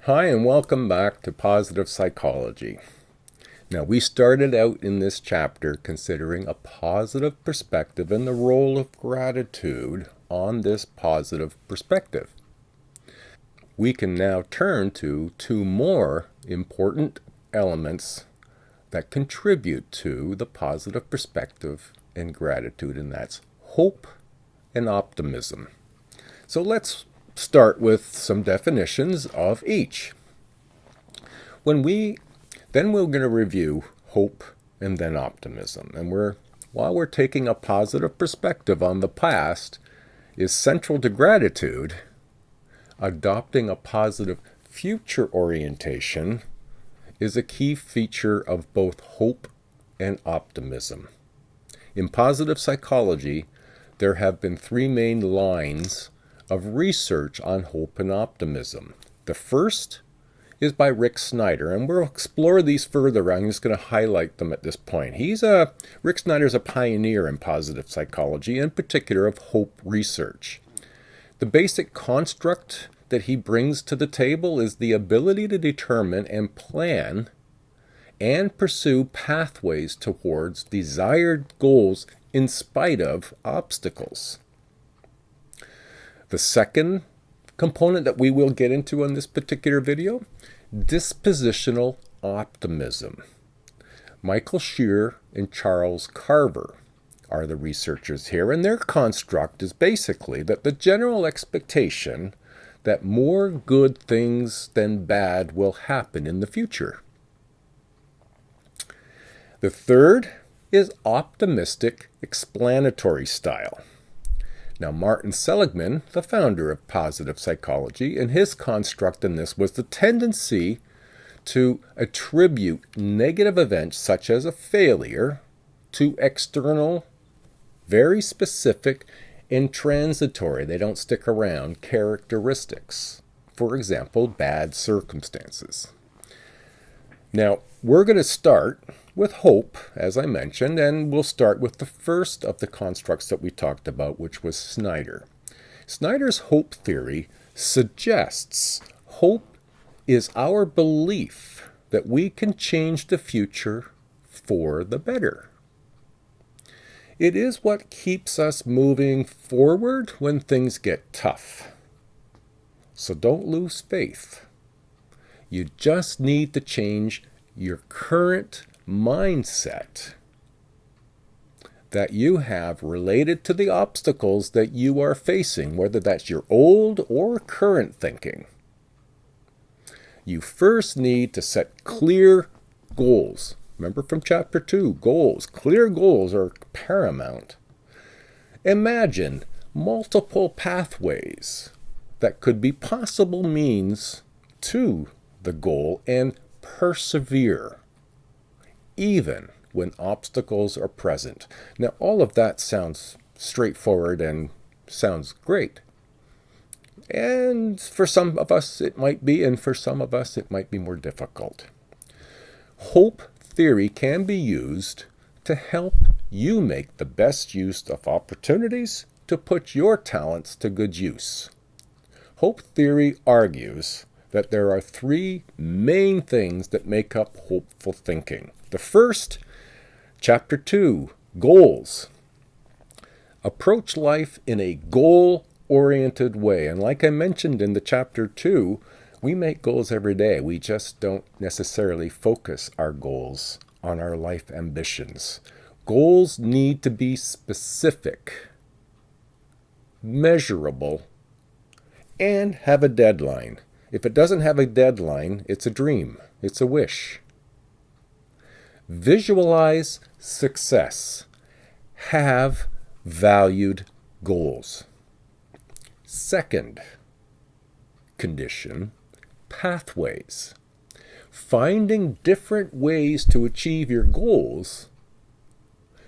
Hi, and welcome back to Positive Psychology. Now, we started out in this chapter considering a positive perspective and the role of gratitude on this positive perspective. We can now turn to two more important elements that contribute to the positive perspective and gratitude, and that's hope and optimism. So let's start with some definitions of each. We're going to review hope and then optimism. And while we're taking a positive perspective on the past is central to gratitude, adopting a positive future orientation is a key feature of both hope and optimism. In positive psychology, there have been three main lines of research on hope and optimism. The first is by Rick Snyder, and we'll explore these further. I'm just going to highlight them at this point. Rick Snyder's a pioneer in positive psychology, in particular of hope research. The basic construct that he brings to the table is the ability to determine and plan and pursue pathways towards desired goals in spite of obstacles. The second component that we will get into in this particular video, dispositional optimism. Michael Shear and Charles Carver are the researchers here, and their construct is basically that the general expectation that more good things than bad will happen in the future. The third is optimistic explanatory style. Now, Martin Seligman, the founder of positive psychology, and his construct in this was the tendency to attribute negative events such as a failure to external, very specific, and transitory, they don't stick around, characteristics. For example, bad circumstances. Now, we're going to start with hope, as I mentioned, and we'll start with the first of the constructs that we talked about, which was Snyder. Snyder's hope theory suggests hope is our belief that we can change the future for the better. It is what keeps us moving forward when things get tough. So don't lose faith. You just need to change your current mindset that you have related to the obstacles that you are facing, whether that's your old or current thinking. You first need to set clear goals. Remember from chapter 2, goals. Clear goals are paramount. Imagine multiple pathways that could be possible means to the goal and persevere, even when obstacles are present. Now, all of that sounds straightforward and sounds great. And for some of us it might be, and for some of us it might be more difficult. Hope theory can be used to help you make the best use of opportunities to put your talents to good use. Hope theory argues that there are three main things that make up hopeful thinking. The first, chapter 2, goals. Approach life in a goal-oriented way. And like I mentioned in the chapter 2, we make goals every day. We just don't necessarily focus our goals on our life ambitions. Goals need to be specific, measurable, and have a deadline. If it doesn't have a deadline, it's a dream. It's a wish. Visualize success. Have valued goals. Second condition, pathways. Finding different ways to achieve your goals.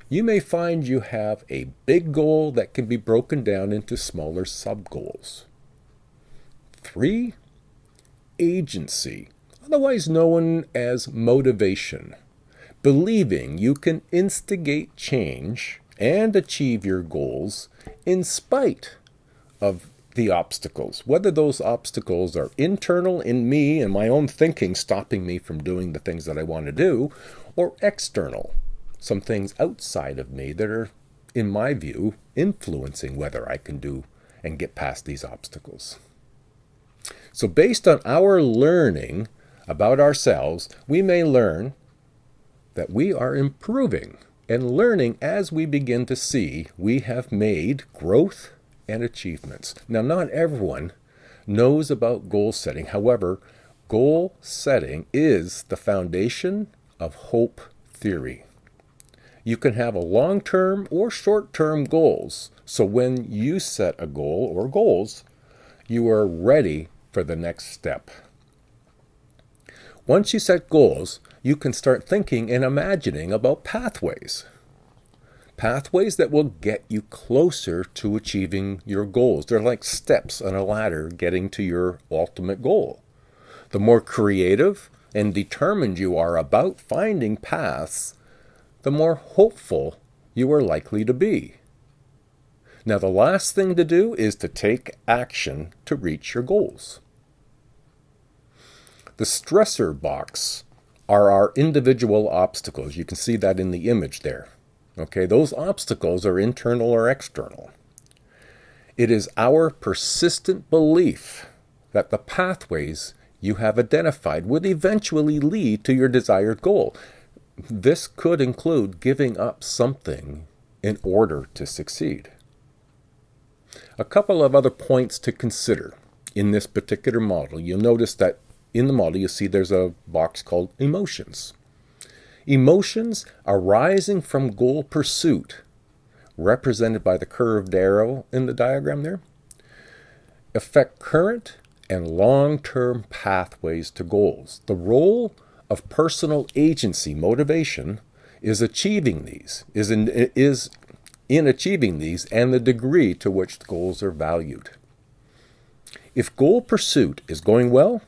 You may find you have a big goal that can be broken down into smaller sub-goals. 3, agency, otherwise known as motivation. Believing you can instigate change and achieve your goals in spite of the obstacles, whether those obstacles are internal in me and my own thinking stopping me from doing the things that I want to do, or external, some things outside of me that are, in my view, influencing whether I can do and get past these obstacles. So based on our learning about ourselves, we may learn that we are improving and learning as we begin to see we have made growth and achievements. Now, not everyone knows about goal setting. However, goal setting is the foundation of hope theory. You can have a long-term or short-term goals. So when you set a goal or goals, you are ready for the next step. Once you set goals, you can start thinking and imagining about pathways. Pathways that will get you closer to achieving your goals. They're like steps on a ladder getting to your ultimate goal. The more creative and determined you are about finding paths, the more hopeful you are likely to be. Now, the last thing to do is to take action to reach your goals. The stressor box are our individual obstacles. You can see that in the image there. Okay, those obstacles are internal or external. It is our persistent belief that the pathways you have identified would eventually lead to your desired goal. This could include giving up something in order to succeed. A couple of other points to consider in this particular model. You'll notice that in the model you see there's a box called emotions. Emotions arising from goal pursuit, represented by the curved arrow in the diagram there, affect current and long-term pathways to goals. The role of personal agency, motivation, is in achieving these, and the degree to which the goals are valued. If goal pursuit is going well,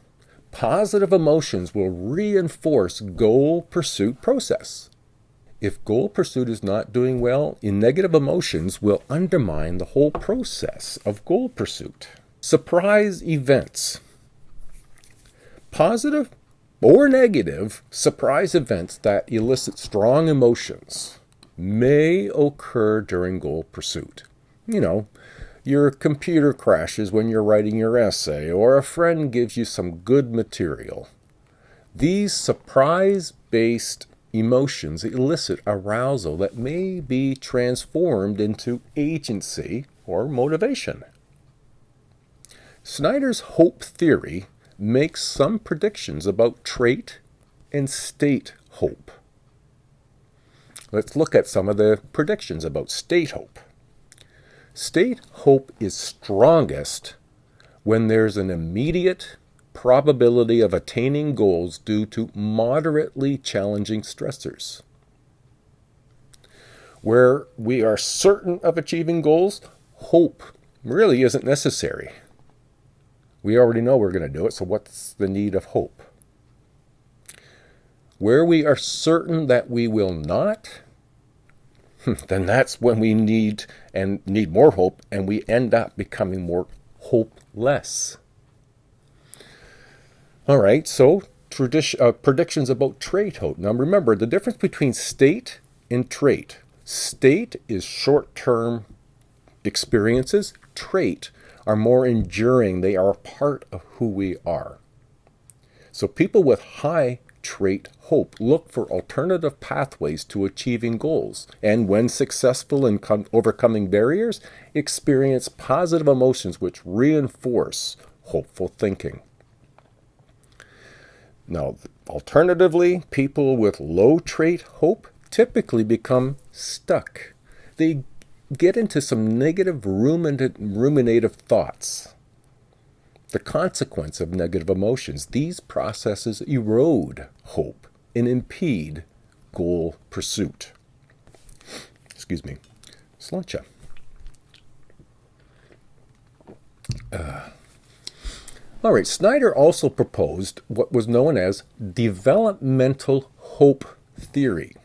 positive emotions will reinforce goal pursuit process. If goal pursuit is not doing well, negative emotions will undermine the whole process of goal pursuit. Surprise events. Positive or negative surprise events that elicit strong emotions may occur during goal pursuit. Your computer crashes when you're writing your essay, or a friend gives you some good material. These surprise-based emotions elicit arousal that may be transformed into agency or motivation. Snyder's hope theory makes some predictions about trait and state hope. Let's look at some of the predictions about state hope. State hope is strongest when there's an immediate probability of attaining goals due to moderately challenging stressors. Where we are certain of achieving goals, hope really isn't necessary. We already know we're going to do it, so what's the need of hope? Where we are certain that we will not, then that's when we need more hope, and we end up becoming more hopeless. All right, so predictions about trait hope. Now remember, the difference between state and trait. State is short-term experiences. Trait are more enduring. They are a part of who we are. So people with high trait hope look for alternative pathways to achieving goals, and when successful in overcoming barriers, experience positive emotions which reinforce hopeful thinking. Now, alternatively, people with low trait hope typically become stuck. They get into some negative ruminative thoughts. The consequence of negative emotions, these processes erode hope and impede goal pursuit. Excuse me. Slancha. All right, Snyder also proposed what was known as developmental hope theory.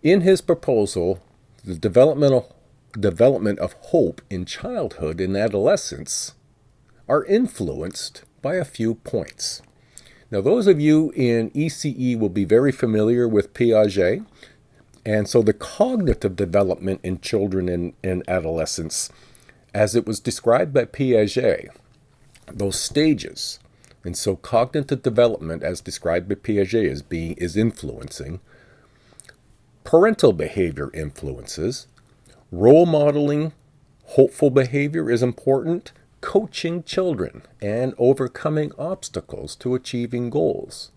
In his proposal, the developmental development of hope in childhood and adolescence are influenced by a few points. Now, those of you in ECE will be very familiar with Piaget, and so the cognitive development in children and adolescents, as it was described by Piaget, those stages. And so cognitive development, as described by Piaget, is influencing. Parental behavior influences. Role modeling hopeful behavior is important. Coaching children and overcoming obstacles to achieving goals.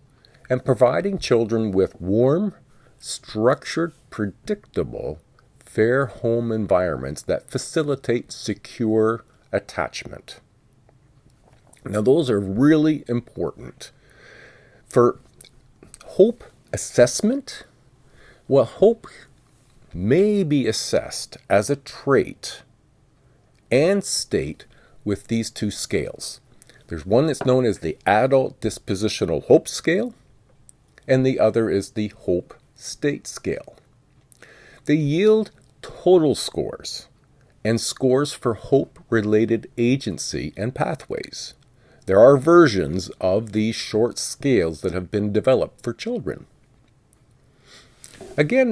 And providing children with warm, structured, predictable, fair home environments that facilitate secure attachment. Now, those are really important. For hope assessment, well, hope may be assessed as a trait and state with these two scales. There's one that's known as the Adult Dispositional Hope Scale, and the other is the Hope State Scale. They yield total scores and scores for hope-related agency and pathways. There are versions of these short scales that have been developed for children. Again,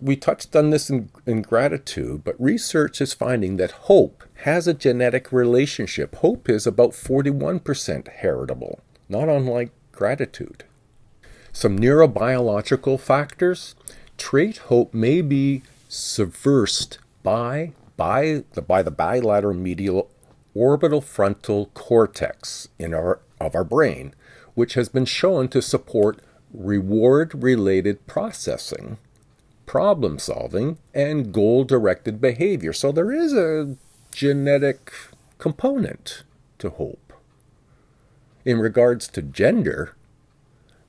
we touched on this in gratitude, but research is finding that hope has a genetic relationship. Hope is about 41% heritable, not unlike gratitude. Some neurobiological factors. Trait hope may be subversed by the bilateral medial orbital frontal cortex of our brain, which has been shown to support reward-related processing, problem-solving, and goal-directed behavior. So there is a genetic component to hope. In regards to gender,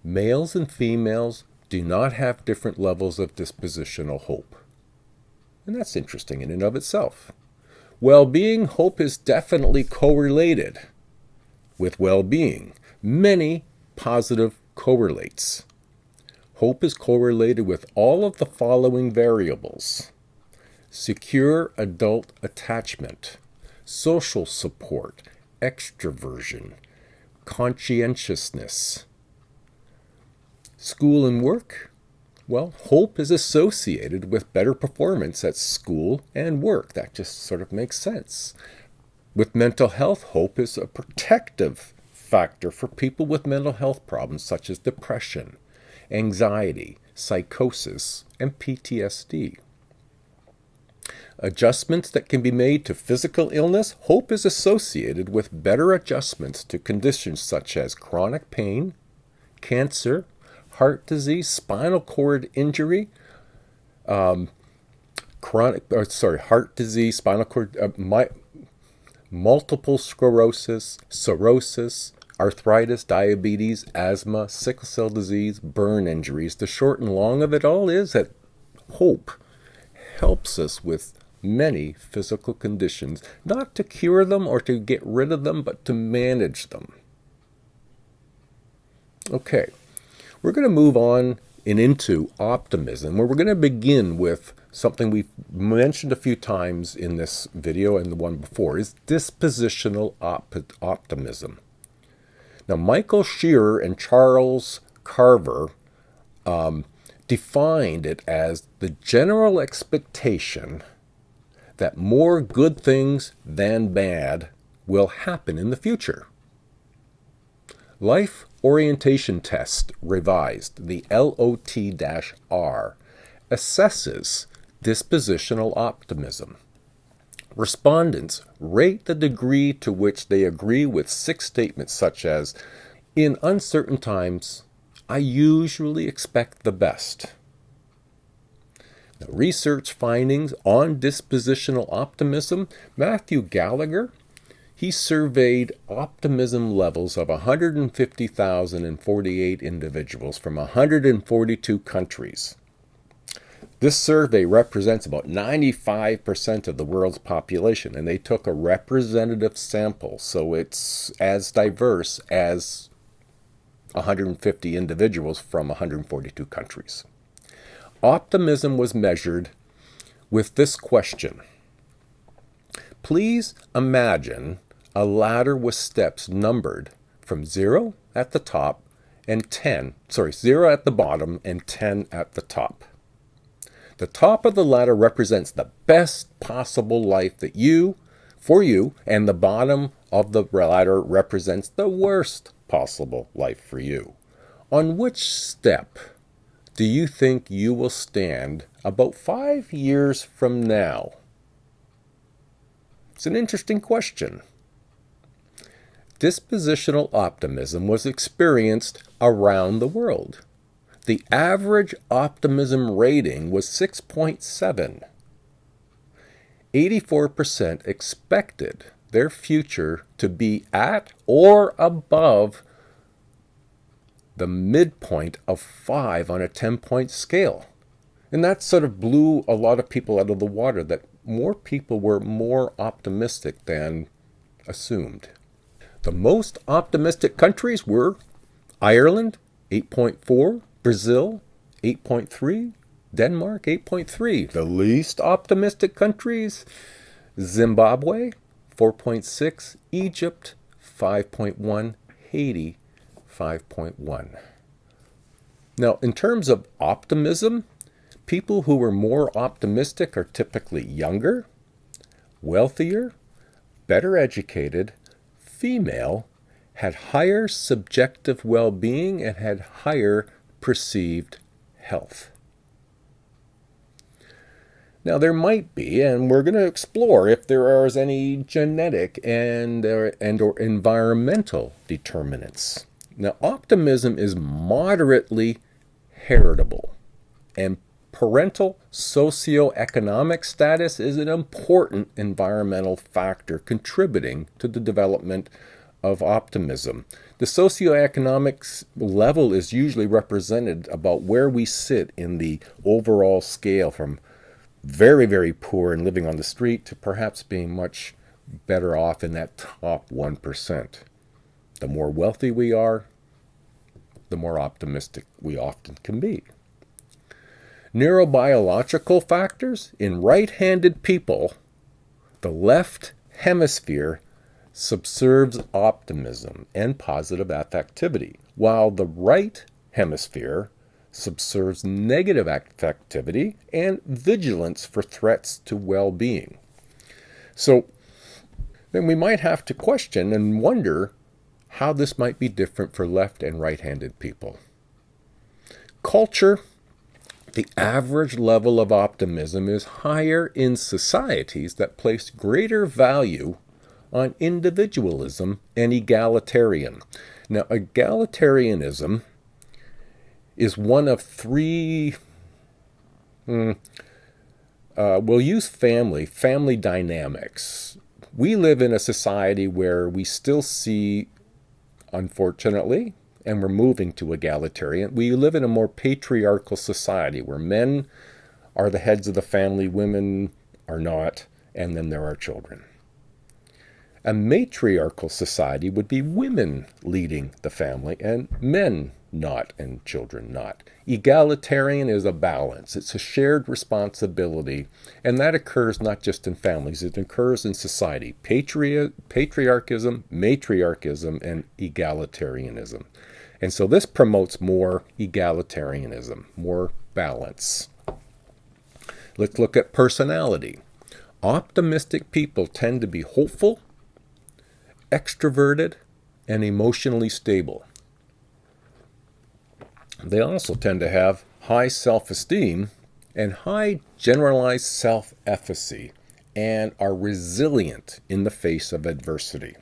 males and females do not have different levels of dispositional hope. And that's interesting in and of itself. Well-being, hope is definitely correlated with well-being. Many positive correlates. Hope is correlated with all of the following variables: secure adult attachment, social support, extroversion, conscientiousness. School and work. Well, hope is associated with better performance at school and work. That just sort of makes sense. With mental health, hope is a protective factor for people with mental health problems such as depression, anxiety, psychosis, and PTSD. Adjustments that can be made to physical illness. Hope is associated with better adjustments to conditions such as chronic pain, cancer, heart disease, spinal cord injury, heart disease, spinal cord, multiple sclerosis, cirrhosis, arthritis, diabetes, asthma, sickle cell disease, burn injuries. The short and long of it all is that hope helps us with many physical conditions, not to cure them or to get rid of them, but to manage them. Okay, we're going to move on and into optimism, where we're going to begin with something we've mentioned a few times in this video and the one before, is dispositional optimism. Now, Michael Shearer and Charles Carver defined it as the general expectation that more good things than bad will happen in the future. Life Orientation Test Revised, the LOT-R, assesses dispositional optimism. Respondents rate the degree to which they agree with 6 statements such as, "In uncertain times, I usually expect the best." Now, research findings on dispositional optimism. Matthew Gallagher, he surveyed optimism levels of 150,048 individuals from 142 countries. This survey represents about 95% of the world's population, and they took a representative sample, so it's as diverse as 150 individuals from 142 countries. Optimism was measured with this question. Please imagine a ladder with steps numbered from 0 at the top and 0 at the bottom and 10 at the top. The top of the ladder represents the best possible life for you, and the bottom of the ladder represents the worst possible life for you. On which step do you think you will stand about 5 years from now? It's an interesting question. Dispositional optimism was experienced around the world. The average optimism rating was 6.7. 84% expected their future to be at or above the midpoint of 5 on a 10-point scale. And that sort of blew a lot of people out of the water, that more people were more optimistic than assumed. The most optimistic countries were Ireland, 8.4, Brazil, 8.3, Denmark, 8.3. The least optimistic countries, Zimbabwe, 4.6, Egypt, 5.1, Haiti, 5.1. Now, in terms of optimism, people who were more optimistic are typically younger, wealthier, better educated, female, had higher subjective well-being, and had higher perceived health. Now, there might be, and we're going to explore if there is any genetic and or environmental determinants. Now, optimism is moderately heritable, and parental socioeconomic status is an important environmental factor contributing to the development of optimism. The socioeconomic level is usually represented about where we sit in the overall scale, from very, very poor and living on the street to perhaps being much better off in that top 1%. The more wealthy we are, the more optimistic we often can be. Neurobiological factors: in right-handed people, the left hemisphere subserves optimism and positive affectivity, while the right hemisphere subserves negative affectivity and vigilance for threats to well-being. So then we might have to question and wonder how this might be different for left and right-handed people. Culture: the average level of optimism is higher in societies that place greater value on individualism and egalitarian. Now, egalitarianism is one of three, we'll use family dynamics. We live in a society where we still see, unfortunately, and we're moving to egalitarian, we live in a more patriarchal society where men are the heads of the family, women are not, and then there are children. A matriarchal society would be women leading the family and men not and children not. Egalitarian is a balance. It's a shared responsibility, and that occurs not just in families, it occurs in society. Patriarchism, matriarchism, and egalitarianism. And so this promotes more egalitarianism, more balance. Let's look at personality. Optimistic people tend to be hopeful, extroverted, and emotionally stable. They also tend to have high self-esteem and high generalized self-efficacy, and are resilient in the face of adversity.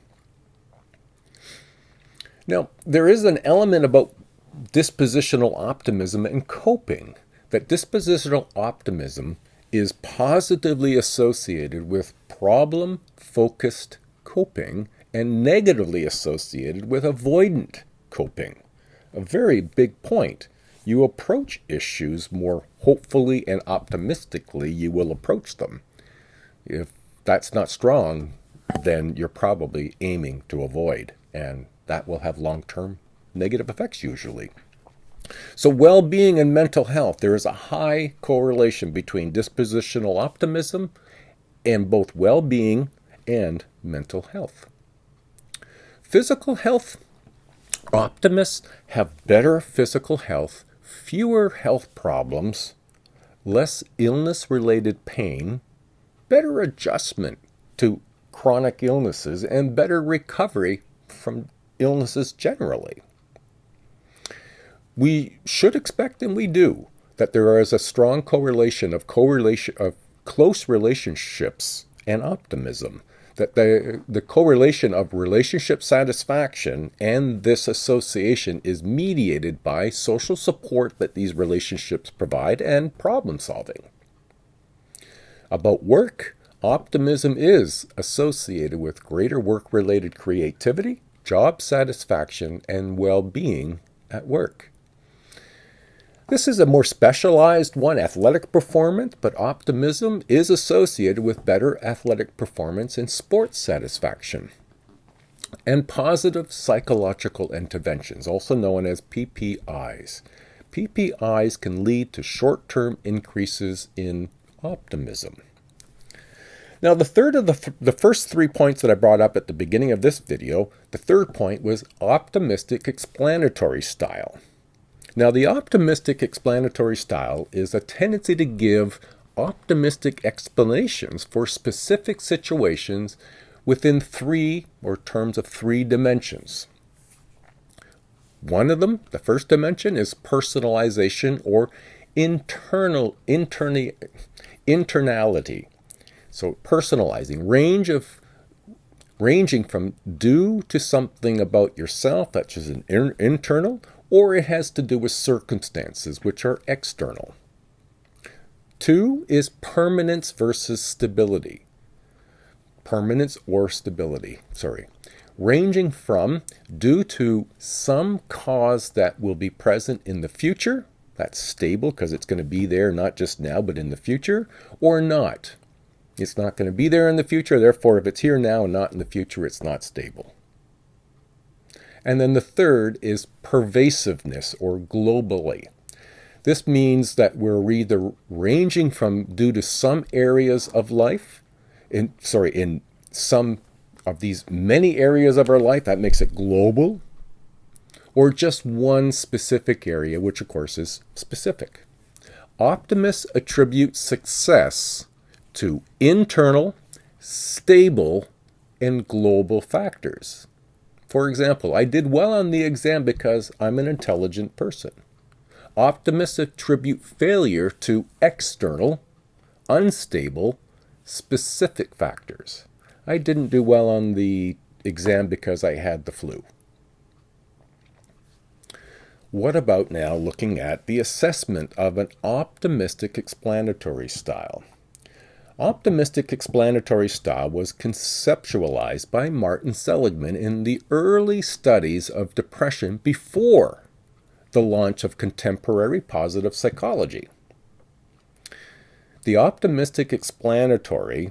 Now, there is an element about dispositional optimism and coping, that dispositional optimism is positively associated with problem-focused coping and negatively associated with avoidant coping. A very big point. You approach issues more hopefully and optimistically, you will approach them. If that's not strong, then you're probably aiming to avoid, and that will have long-term negative effects usually. So well-being and mental health, there is a high correlation between dispositional optimism and both well-being and mental health. Physical health, optimists have better physical health, fewer health problems, less illness-related pain, better adjustment to chronic illnesses, and better recovery from illnesses generally. We should expect, and we do, that there is a strong correlation of close relationships and optimism. That the correlation of relationship satisfaction and this association is mediated by social support that these relationships provide and problem solving. About work, optimism is associated with greater work-related creativity, job satisfaction, and well-being at work. This is a more specialized one, athletic performance, but optimism is associated with better athletic performance and sports satisfaction. And positive psychological interventions, also known as PPIs. PPIs can lead to short-term increases in optimism. Now, the third of the first 3 points that I brought up at the beginning of this video, the third point was optimistic explanatory style. Now, the optimistic explanatory style is a tendency to give optimistic explanations for specific situations within terms of three dimensions. One of them, the first dimension, is personalization or internality. So personalizing, ranging from due to something about yourself, that's just an internal, or it has to do with circumstances, which are external. 2 is permanence versus stability. Permanence or stability, ranging from due to some cause that will be present in the future, that's stable because it's going to be there not just now but in the future, or not. It's not going to be there in the future, therefore if it's here now and not in the future, it's not stable. And then the third is pervasiveness or globally. This means that we're either ranging from due to some areas of life, in some of these many areas of our life, that makes it global, or just one specific area, which of course is specific. Optimists attribute success to internal, stable, and global factors. For example, I did well on the exam because I'm an intelligent person. Optimists attribute failure to external, unstable, specific factors. I didn't do well on the exam because I had the flu. What about now looking at the assessment of an optimistic explanatory style? Optimistic explanatory style was conceptualized by Martin Seligman in the early studies of depression before the launch of contemporary positive psychology. The optimistic explanatory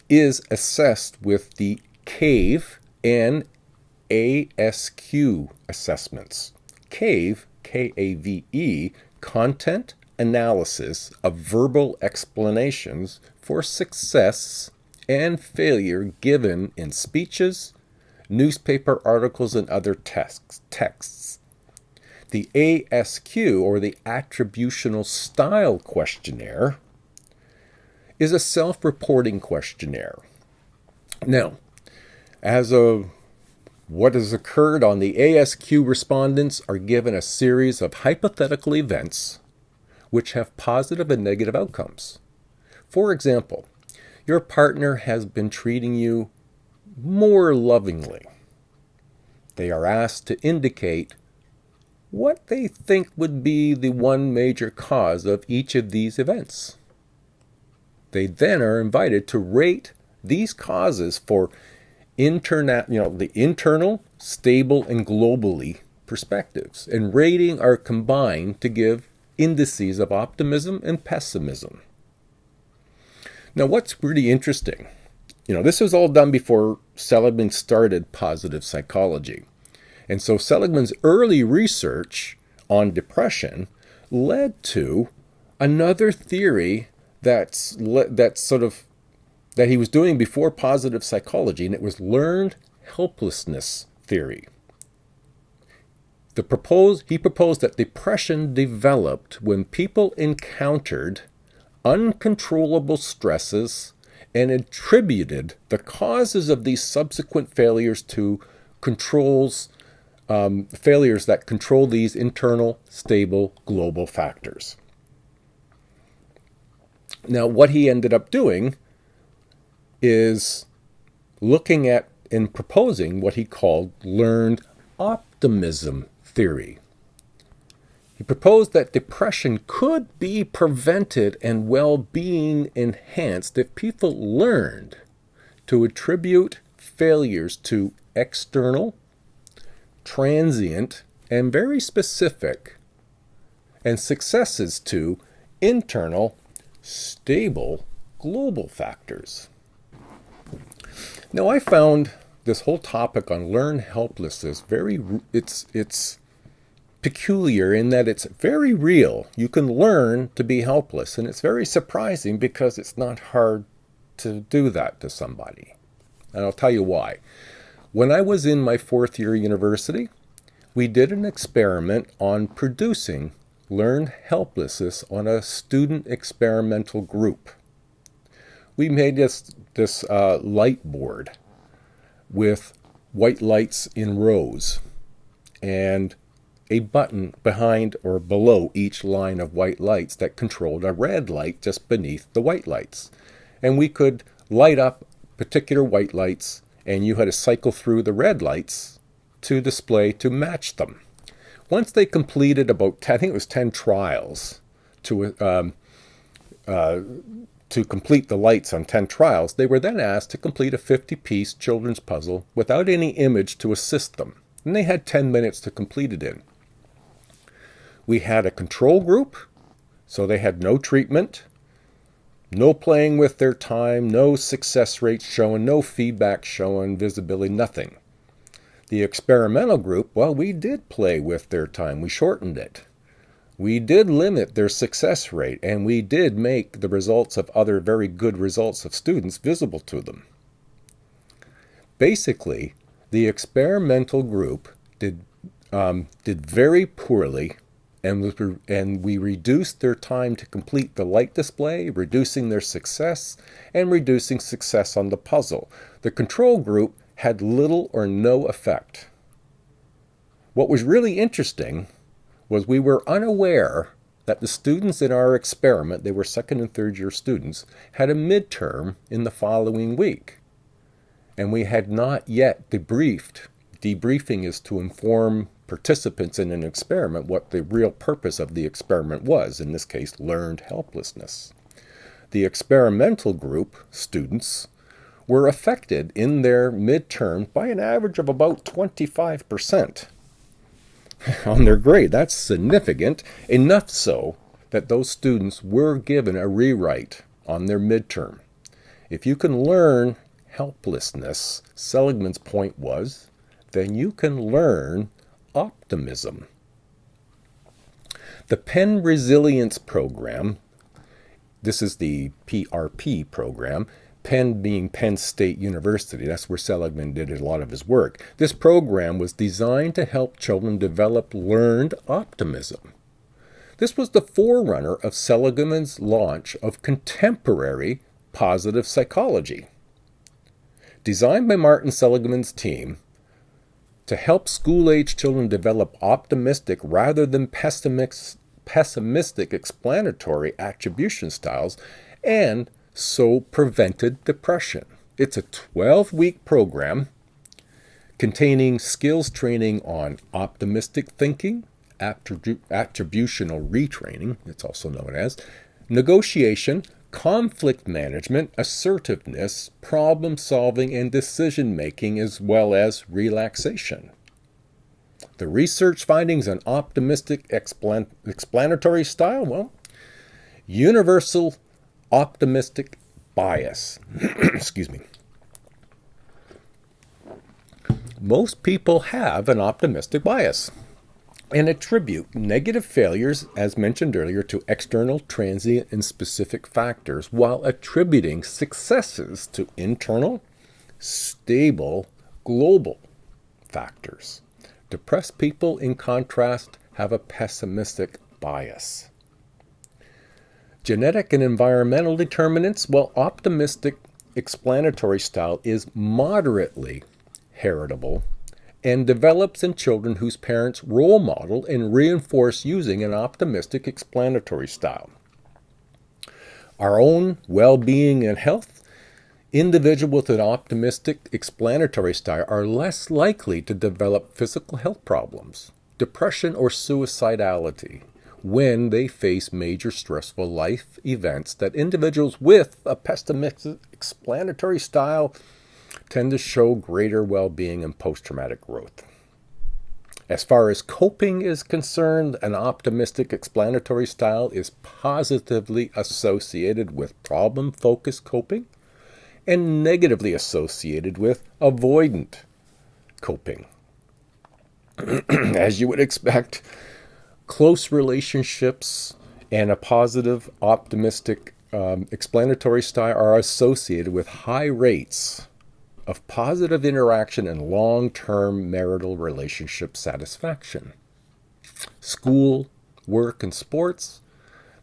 is assessed with the CAVE and ASQ assessments. CAVE, K-A-V-E, content analysis of verbal explanations for success and failure given in speeches, newspaper articles, and other texts. The ASQ, or the Attributional Style Questionnaire, is a self-reporting questionnaire. Now, what has occurred on the ASQ, respondents are given a series of hypothetical events which have positive and negative outcomes. For example, your partner has been treating you more lovingly. They are asked to indicate what they think would be the one major cause of each of these events. They then are invited to rate these causes for the internal, stable, and globally perspectives. And rating are combined to give indices of optimism and pessimism. Now, what's really interesting, this was all done before Seligman started positive psychology. And so Seligman's early research on depression led to another theory that he was doing before positive psychology, and it was learned helplessness theory. He proposed that depression developed when people encountered uncontrollable stresses and attributed the causes of these subsequent failures to failures that control these internal, stable, global factors. Now, what he ended up doing is looking at and proposing what he called learned optimism theory. He proposed that depression could be prevented and well-being enhanced if people learned to attribute failures to external, transient, and very specific, and successes to internal, stable, global factors. Now, I found this whole topic on learned helplessness it's peculiar in that it's very real. You can learn to be helpless, and it's very surprising because it's not hard to do that to somebody. And I'll tell you why. When I was in my 4th year university, we did an experiment on producing learned helplessness on a student experimental group. We made this light board with white lights in rows and a button behind or below each line of white lights that controlled a red light just beneath the white lights. And we could light up particular white lights, and you had to cycle through the red lights to display to match them. Once they completed about 10 trials to complete the lights on 10 trials, they were then asked to complete a 50-piece children's puzzle without any image to assist them. And they had 10 minutes to complete it in. We had a control group, so they had no treatment, no playing with their time, no success rates showing, no feedback showing, visibility, nothing. The experimental group, well, we did play with their time. We shortened it. We did limit their success rate, and we did make the results of other very good results of students visible to them. Basically, the experimental group did very poorly, and we reduced their time to complete the light display, reducing their success, and reducing success on the puzzle. The control group had little or no effect. What was really interesting was we were unaware that the students in our experiment, they were 2nd and 3rd year students, had a midterm in the following week. And we had not yet debriefed. Debriefing is to inform participants in an experiment what the real purpose of the experiment was, in this case, learned helplessness. The experimental group, students, were affected in their midterm by an average of about 25% on their grade. That's significant, enough so that those students were given a rewrite on their midterm. If you can learn helplessness, Seligman's point was, then you can learn optimism. The Penn Resilience Program, this is the PRP program, Penn being Penn State University, that's where Seligman did a lot of his work. This program was designed to help children develop learned optimism. This was the forerunner of Seligman's launch of contemporary positive psychology. Designed by Martin Seligman's team to help school-age children develop optimistic rather than pessimistic explanatory attribution styles, and so prevented depression. It's a 12-week program containing skills training on optimistic thinking, attributional retraining, it's also known as, negotiation, conflict management, assertiveness, problem solving, and decision making, as well as relaxation. The research findings on optimistic explanatory style, well, universal optimistic bias. Excuse me. Most people have an optimistic bias. and attribute negative failures, as mentioned earlier, to external, transient, and specific factors, while attributing successes to internal, stable, global factors. Depressed people, in contrast, have a pessimistic bias. Genetic and environmental determinants, well, optimistic explanatory style is moderately heritable and develops in children whose parents role model and reinforce using an optimistic explanatory style. Our own well-being and health, individuals with an optimistic explanatory style are less likely to develop physical health problems, depression, or suicidality when they face major stressful life events that individuals with a pessimistic explanatory style tend to show greater well-being and post-traumatic growth. As far as coping is concerned, an optimistic explanatory style is positively associated with problem-focused coping and negatively associated with avoidant coping. As you would expect, close relationships and a positive, optimistic explanatory style are associated with high rates of positive interaction and long-term marital relationship satisfaction. School, work, and sports,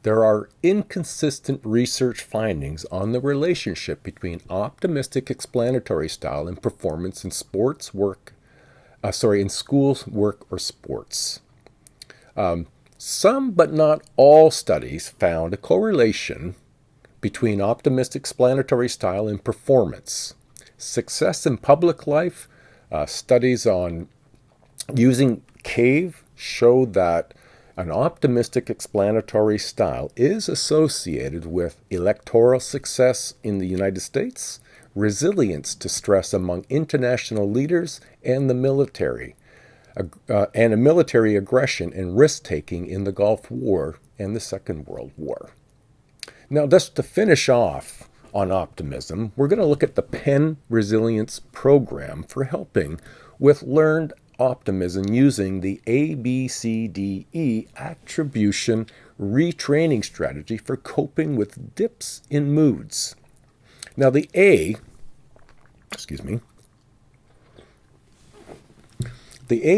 there are inconsistent research findings on the relationship between optimistic explanatory style and performance in sports, in schools, work, or sports. Some, but not all, studies found a correlation between optimistic explanatory style and performance. Success in public life, studies on using CAVE showed that an optimistic explanatory style is associated with electoral success in the United States, resilience to stress among international leaders and the military, and a military aggression and risk-taking in the Gulf War and the Second World War. Now, just to finish off on optimism, we're going to look at the Penn Resilience Program for helping with learned optimism using the ABCDE attribution retraining strategy for coping with dips in moods. Now, the A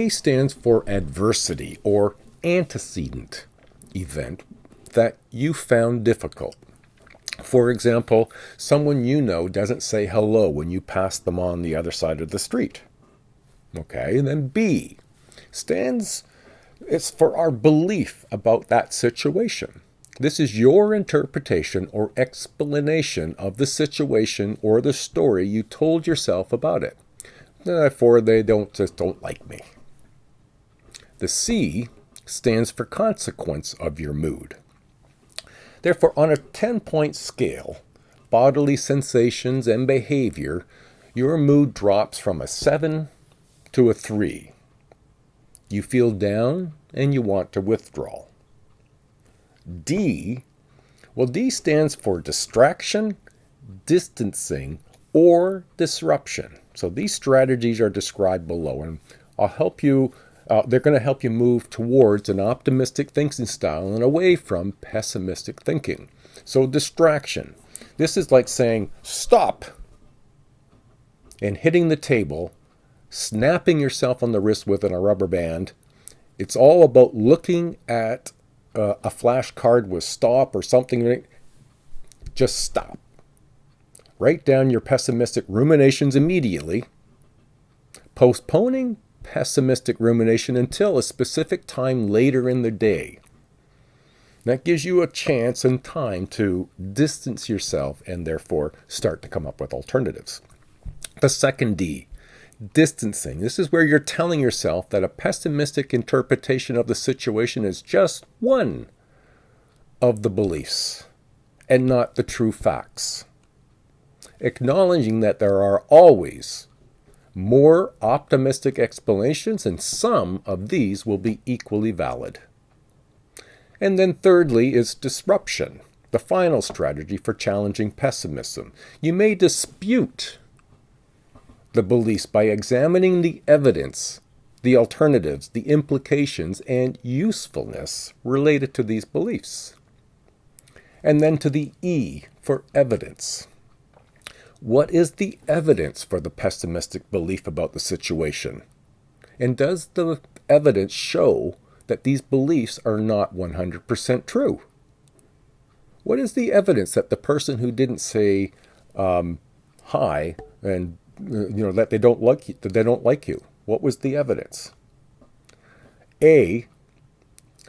stands for adversity or antecedent event that you found difficult. For example, someone you know doesn't say hello when you pass them on the other side of the street. Okay, and then B it's for our belief about that situation. This is your interpretation or explanation of the situation or the story you told yourself about it. Therefore, they don't like me. The C stands for consequence of your mood. Therefore, on a 10-point scale, bodily sensations and behavior, your mood drops from a 7 to a 3. You feel down and you want to withdraw. D stands for distraction, distancing, or disruption. So these strategies are described below, and they're going to help you move towards an optimistic thinking style and away from pessimistic thinking. So distraction. This is like saying, stop, and hitting the table, snapping yourself on the wrist with a rubber band. It's all about looking at a flashcard with stop or something. Just stop. Write down your pessimistic ruminations immediately. Postponing pessimistic rumination until a specific time later in the day. That gives you a chance and time to distance yourself and therefore start to come up with alternatives. The second D, distancing. This is where you're telling yourself that a pessimistic interpretation of the situation is just one of the beliefs and not the true facts. Acknowledging that there are always more optimistic explanations, and some of these will be equally valid. And then thirdly is disruption, the final strategy for challenging pessimism. You may dispute the beliefs by examining the evidence the alternatives, the implications, and usefulness related to these beliefs. And then to the E for evidence. What is the evidence for the pessimistic belief about the situation? And does the evidence show that these beliefs are not 100% true? What is the evidence that the person who didn't say hi and that they don't like you? What was the evidence? A,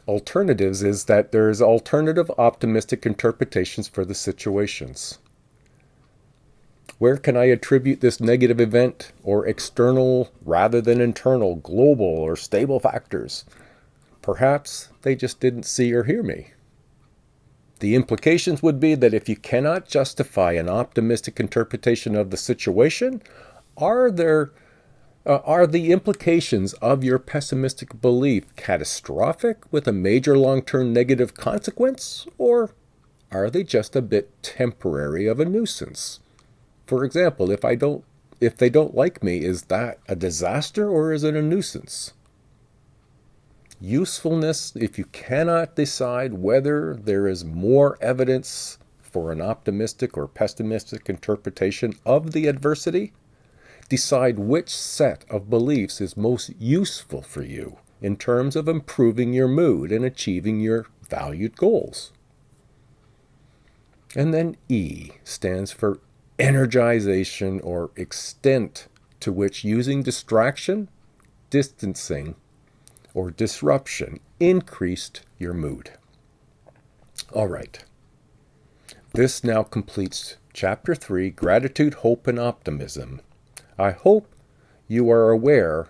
alternatives, is that there's alternative optimistic interpretations for the situations. Where can I attribute this negative event, or external rather than internal, global or stable factors? Perhaps they just didn't see or hear me. The implications would be that if you cannot justify an optimistic interpretation of the situation, are the implications of your pessimistic belief catastrophic with a major long-term negative consequence, or are they just a bit temporary of a nuisance? For example, if they don't like me, is that a disaster or is it a nuisance? Usefulness, if you cannot decide whether there is more evidence for an optimistic or pessimistic interpretation of the adversity, decide which set of beliefs is most useful for you in terms of improving your mood and achieving your valued goals. And then E stands for energization, or extent to which using distraction, distancing, or disruption increased your mood. All right. This now completes Chapter 3, Gratitude, Hope, and Optimism. I hope you are aware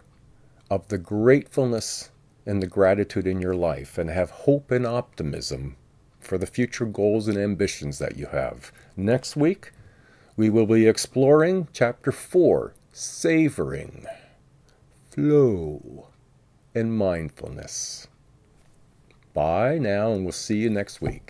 of the gratefulness and the gratitude in your life and have hope and optimism for the future goals and ambitions that you have. Next week, we will be exploring Chapter 4, Savoring, Flow, and Mindfulness. Bye now, and we'll see you next week.